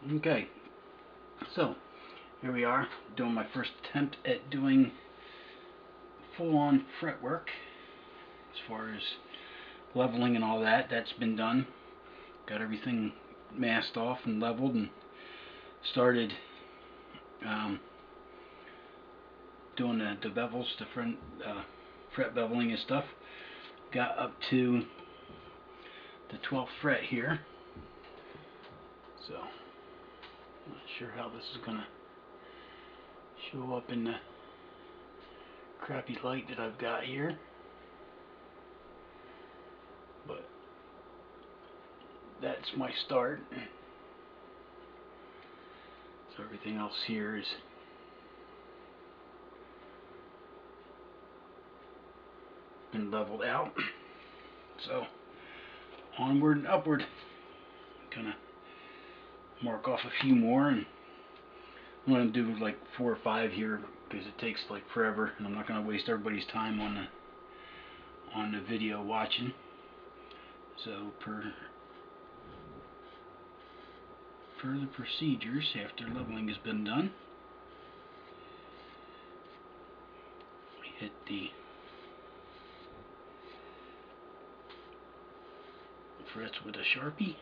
Okay, so here we are doing my first attempt at doing full-on fretwork. As far as leveling and all that, that's been done. Got everything masked off and leveled and started doing the bevels, the fret beveling and stuff. Got up to the 12th fret here. So, not sure how this is gonna show up in the crappy light that I've got here, but that's my start. So everything else here is been leveled out. So onward and upward. Gonna mark off a few more, and I'm gonna do like 4 or 5 here because it takes like forever, and I'm not gonna waste everybody's time on the video watching. So per further procedures after leveling has been done, we hit the frets with a Sharpie.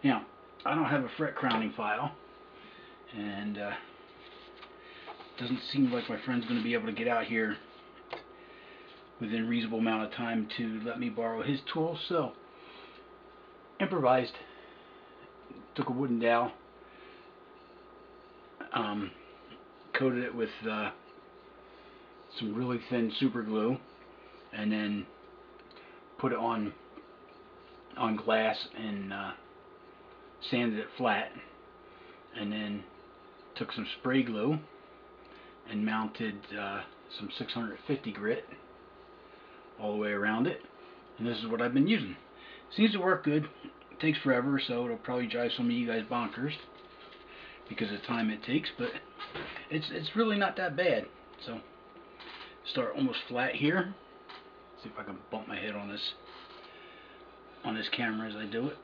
Now, I don't have a fret crowning file, and doesn't seem like my friend's going to be able to get out here within a reasonable amount of time to let me borrow his tool, so improvised. Took a wooden dowel, coated it with some really thin super glue, and then put it on glass and sanded it flat, and then took some spray glue and mounted some 650 grit all the way around it, and this is what I've been using. Seems to work good. It takes forever, so it'll probably drive some of you guys bonkers because of the time it takes, but it's really not that bad. So start almost flat here. See if I can bump my head on this camera as I do it.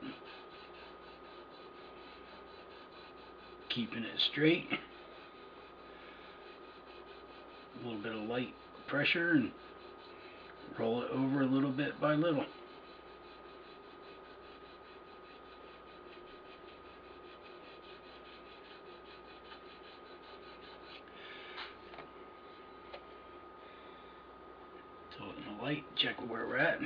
Keeping it straight. A little bit of light pressure and roll it over a little bit by little. Tilt it in the light, check where we're at,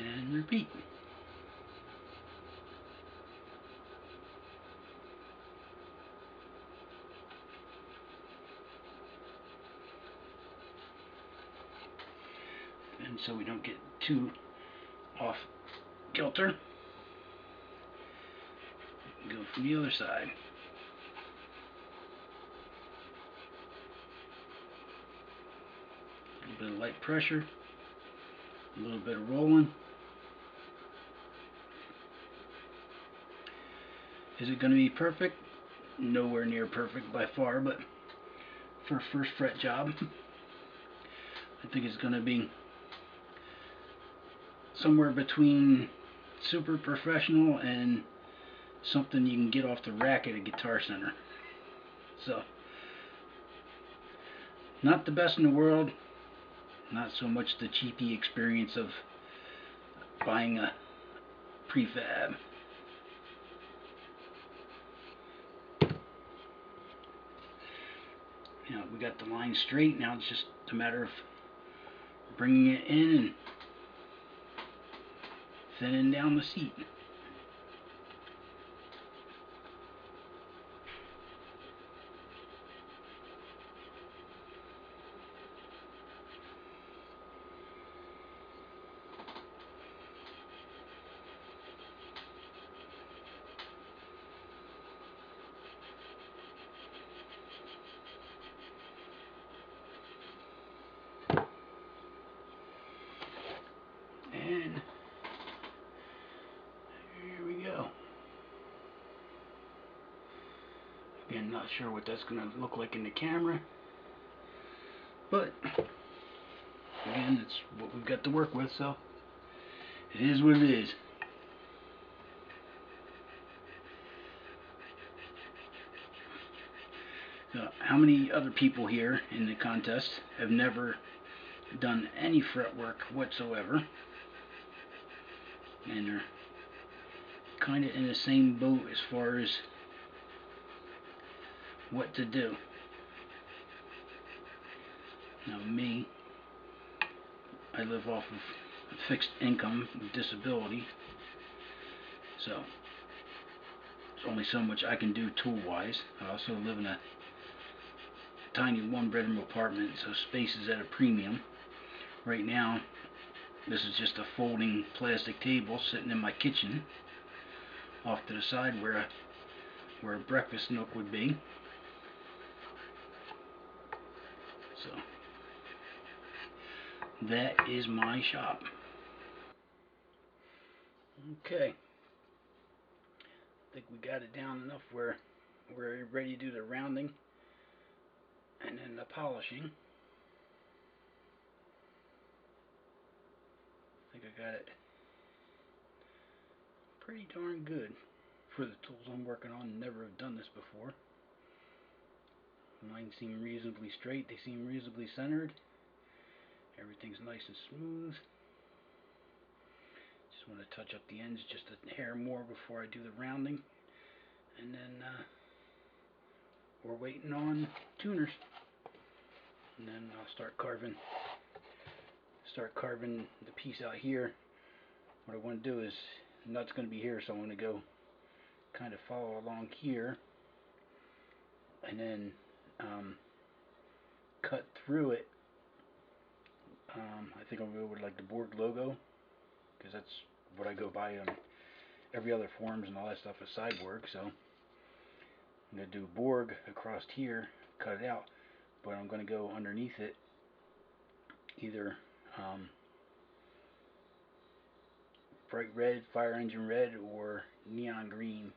and repeat. And so we don't get too off kilter, go from the other side. A little bit of light pressure, a little bit of rolling. Is it going to be perfect? Nowhere near perfect by far, but for a first fret job, I think it's going to be somewhere between super professional and something you can get off the rack at a Guitar Center. So, not the best in the world, not so much the cheapy experience of buying a prefab. Now we got the line straight. Now it's just a matter of bringing it in and thinning down the seat. And here we go. Again, not sure what that's going to look like in the camera, but again, it's what we've got to work with, so it is what it is. So, how many other people here in the contest have never done any fretwork whatsoever, and are kind of in the same boat as far as what to do? Now me, I live off of fixed income disability, so there's only so much I can do tool wise. I also live in a tiny one-bedroom apartment, so space is at a premium. Right now, this is just a folding plastic table sitting in my kitchen off to the side where a breakfast nook would be. So that is my shop. Okay, I think we got it down enough where we're ready to do the rounding and then the polishing. I think I got it pretty darn good for the tools I'm working on. Never have done this before. Mine seem reasonably straight, they seem reasonably centered. Everything's nice and smooth. Just want to touch up the ends just a hair more before I do the rounding. And then we're waiting on tuners. And then I'll start carving the piece out here. What I want to do is, the nut's going to be here, so I want to go kind of follow along here and then cut through it. I think I'll go with like the Borg logo, because that's what I go by on every other forms and all that stuff aside Borg. So I'm going to do Borg across here, cut it out, but I'm going to go underneath it either bright red, fire engine red, or neon green,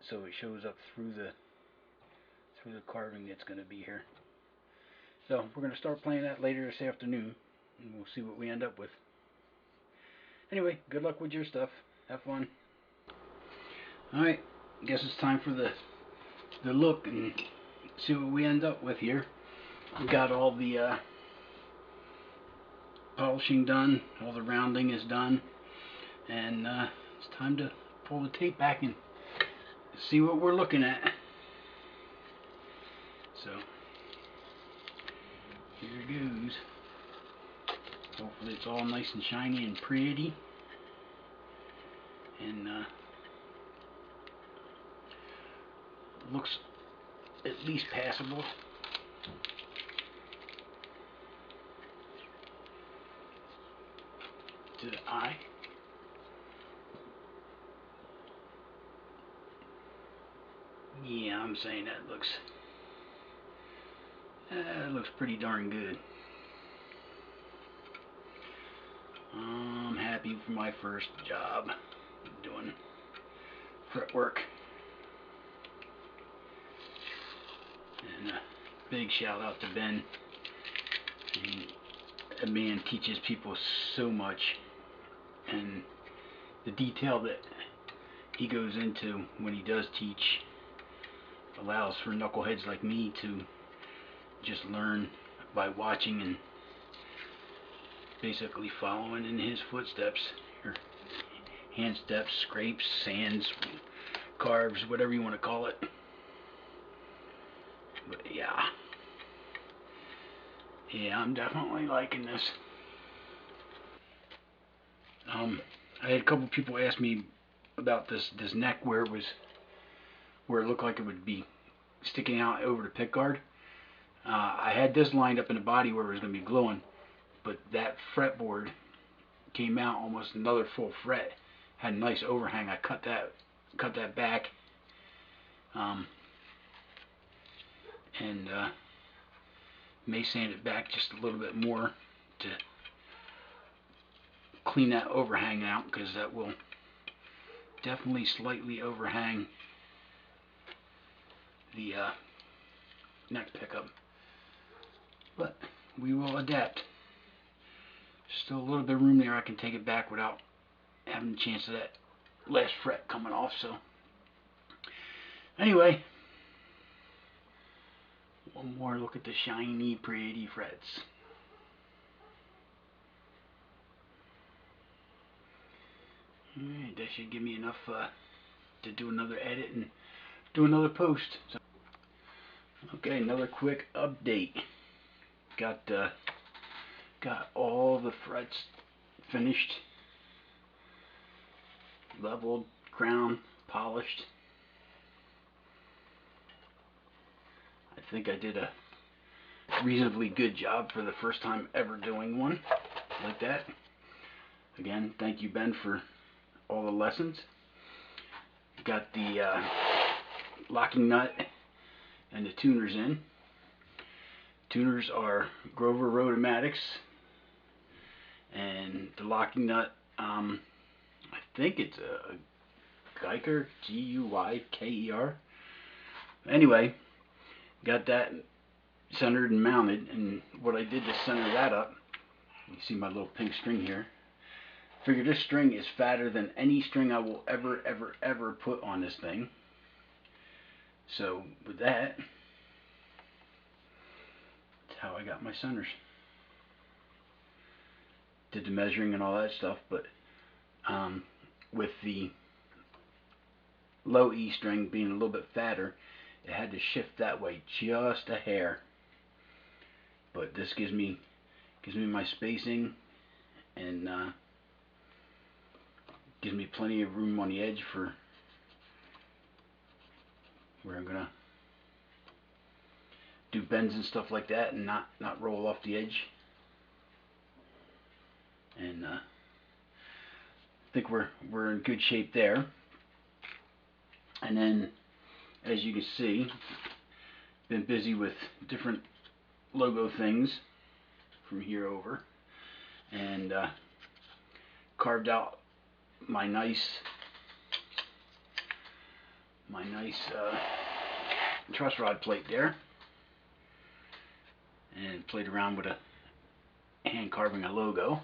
so it shows up through the carving that's going to be here. So we're going to start playing that later this afternoon, and we'll see what we end up with. Anyway, good luck with your stuff. Have fun. Alright, guess it's time for the look and see what we end up with here. We got all the polishing done, all the rounding is done, and it's time to pull the tape back and see what we're looking at. So here it goes. Hopefully it's all nice and shiny and pretty, and looks at least passable. To the eye. Yeah, I'm saying that looks pretty darn good. I'm happy for my first job doing fretwork. And a big shout out to Ben. That man teaches people so much, and the detail that he goes into when he does teach allows for knuckleheads like me to just learn by watching and basically following in his footsteps, or hand steps, scrapes, sands, carves, whatever you want to call it. But yeah, I'm definitely liking this. I had a couple people ask me about this neck where it looked like it would be sticking out over the pickguard. I had this lined up in the body where it was going to be gluing, but that fretboard came out almost another full fret. Had a nice overhang. I cut that back, and may sand it back just a little bit more to clean that overhang out, because that will definitely slightly overhang the neck pickup. But we will adapt. Still a little bit of room there. I can take it back without having the chance of that last fret coming off. So anyway, one more look at the shiny, pretty frets. Alright, that should give me enough to do another edit and do another post. So, okay, another quick update. Got all the frets finished, leveled, crown, polished. I think I did a reasonably good job for the first time ever doing one like that. Again, thank you, Ben, for all the lessons. Got the locking nut and the tuners in. Tuners are Grover Rotomatics, and the locking nut, I think it's a Guyker, Guyker. Anyway, got that centered and mounted, and what I did to center that up, you see my little pink string here. Figure this string is fatter than any string I will ever put on this thing. So with that, that's how I got my centers. Did the measuring and all that stuff, but with the low E string being a little bit fatter, it had to shift that way just a hair. But this gives me my spacing, and gives me plenty of room on the edge for where I'm gonna do bends and stuff like that, and not roll off the edge. And I think we're in good shape there. And then, as you can see, been busy with different logo things from here over, and carved out my nice truss rod plate there, and played around with a hand carving a logo.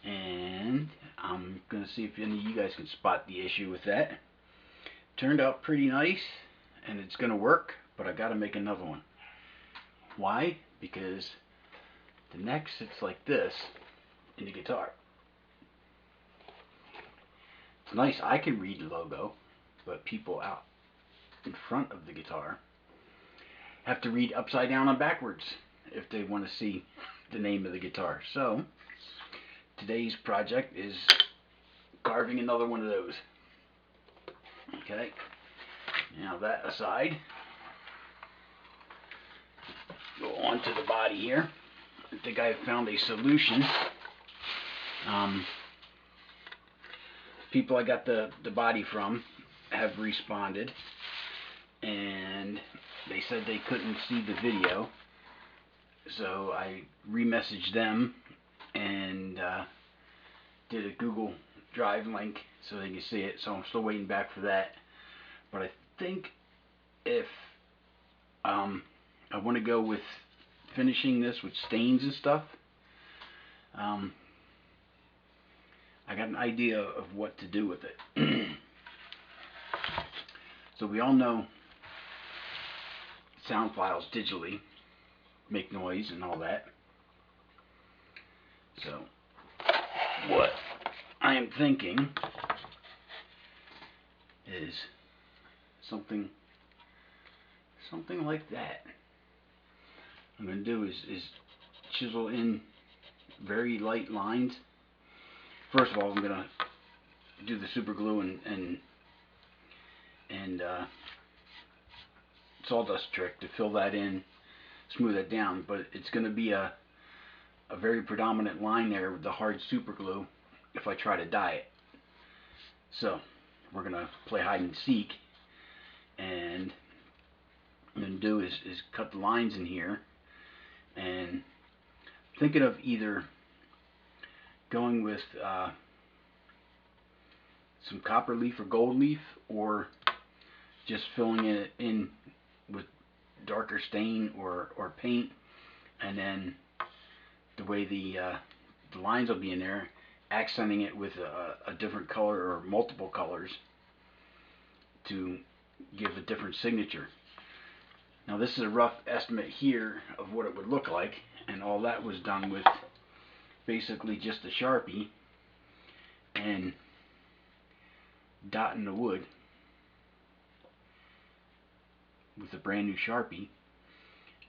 And I'm gonna see if any of you guys can spot the issue with that. Turned out pretty nice, and it's gonna work, but I gotta make another one. Why? Because the neck sits like this in the guitar. It's nice, I can read the logo, but people out in front of the guitar have to read upside down and backwards if they want to see the name of the guitar. So today's project is carving another one of those. Okay, now that aside, go on to the body here. I think I have found a solution. People I got the body from have responded, and they said they couldn't see the video, so I re-messaged them and did a Google Drive link so they can see it. So I'm still waiting back for that. But I think if I want to go with finishing this with stains and stuff, I got an idea of what to do with it. So we all know sound files digitally make noise and all that. So what I am thinking is something like that. What I'm going to do is chisel in very light lines. First of all, I'm going to do the super glue and sawdust trick to fill that in, smooth it down, but it's going to be a very predominant line there with the hard super glue if I try to dye it. So we're going to play hide and seek, and what I'm going to do is cut the lines in here, and thinking of either going with some copper leaf or gold leaf, or just filling it in with darker stain or paint and then the way the lines will be in there, accenting it with a different color or multiple colors to give a different signature. Now this is a rough estimate here of what it would look like, and all that was done with basically just a Sharpie and dotting the wood with a brand new Sharpie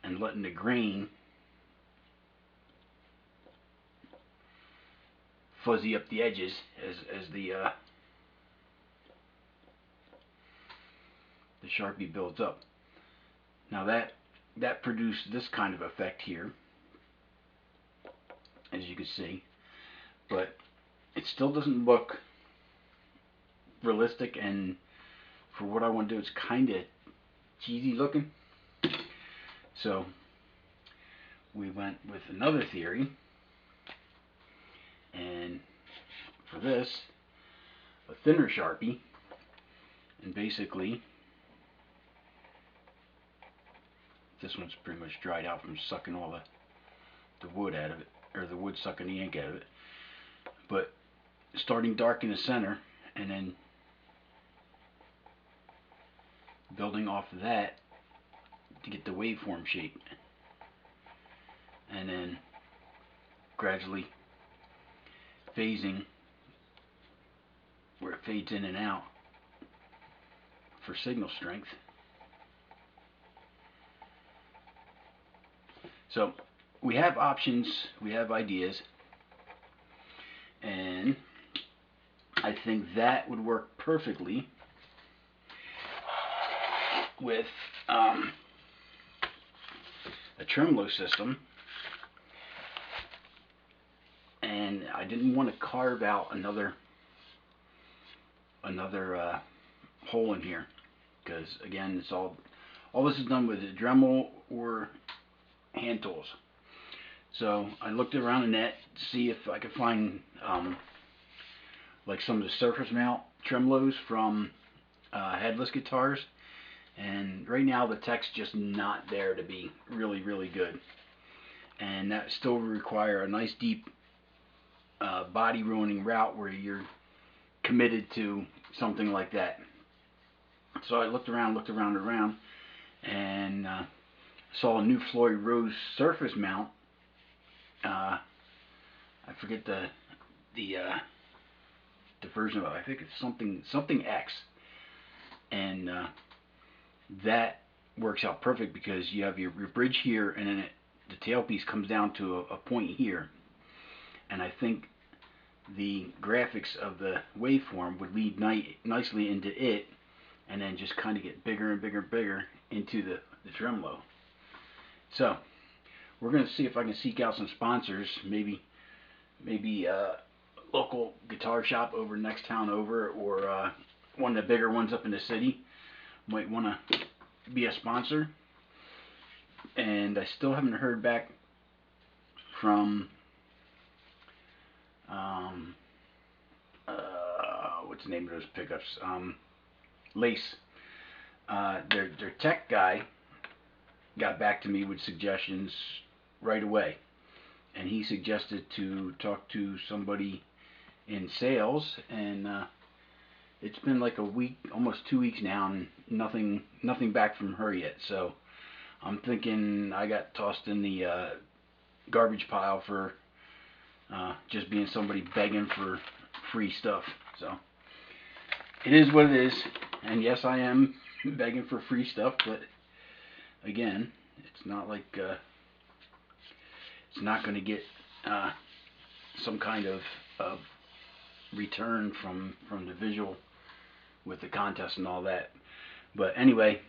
and letting the grain fuzzy up the edges as the Sharpie builds up. Now that produced this kind of effect here, as you can see, but it still doesn't look realistic, and for what I want to do, it's kind of cheesy looking. So we went with another theory, and for this, a thinner Sharpie, and basically this one's pretty much dried out from sucking all the wood out of it, or the wood sucking the ink out of it. But starting dark in the center and then building off of that to get the waveform shape, and then gradually phasing where it fades in and out for signal strength. So we have options, we have ideas, and I think that would work perfectly with a tremolo system. And I didn't want to carve out another hole in here, because again, it's all this is done with a Dremel or hand tools. So I looked around the net to see if I could find like some of the surface mount tremolos from headless guitars, and right now the tech's just not there to be really good, and that still would require a nice deep body ruining route where you're committed to something like that. So I looked around, and saw a new Floyd Rose surface mount. I forget the version of it. I think it's something X, and that works out perfect because you have your bridge here, and then the tailpiece comes down to a point here, and I think the graphics of the waveform would lead nicely into it, and then just kind of get bigger and bigger into the tremolo. So we're going to see if I can seek out some sponsors, maybe a local guitar shop over next town over, or one of the bigger ones up in the city might want to be a sponsor. And I still haven't heard back from what's the name of those pickups? Lace. Their tech guy got back to me with suggestions right away, and he suggested to talk to somebody in sales, and it's been like a week, almost 2 weeks now, and nothing back from her yet. So I'm thinking I got tossed in the garbage pile for just being somebody begging for free stuff. So it is what it is, and yes, I am begging for free stuff, but again, it's not like it's not going to get some kind of return from the visual with the contest and all that. But anyway,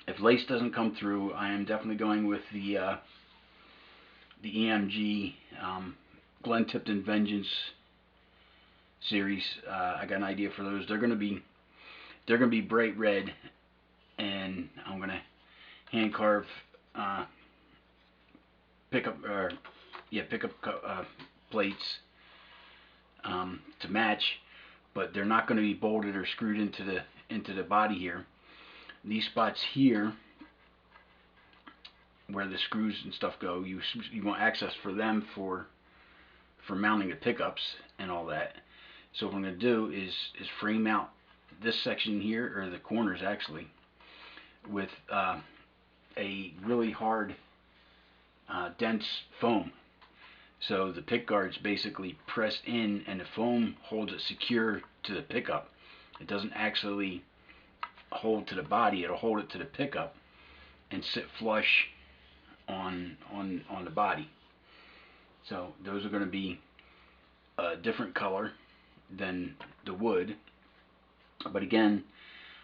if Lace doesn't come through, I am definitely going with the EMG Glenn Tipton Vengeance series. I got an idea for those. They're gonna be bright red, and I'm gonna hand carve pickup plates to match, but they're not going to be bolted or screwed into the body here. These spots here where the screws and stuff go. You want access for them for mounting the pickups and all that. So what I'm going to do is frame out this section here, or the corners actually, with a really hard dense foam. So the pick guard's basically pressed in and the foam holds it secure to the pickup. It doesn't actually hold to the body, it'll hold it to the pickup and sit flush on the body. So those are going to be a different color than the wood, but again,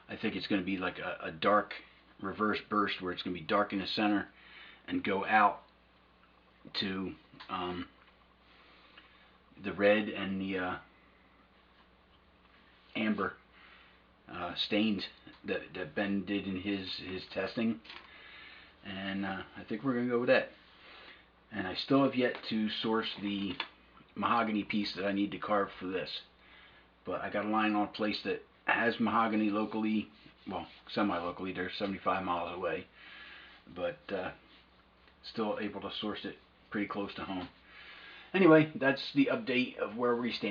I think it's going to be like a dark reverse burst, where it's going to be dark in the center and go out to the red and the amber stains that Ben did in his testing, and I think we're going to go with that. And I still have yet to source the mahogany piece that I need to carve for this, but I got a line on a place that has mahogany locally, well, semi-locally. They're 75 miles away, but still able to source it pretty close to home. Anyway, that's the update of where we stand.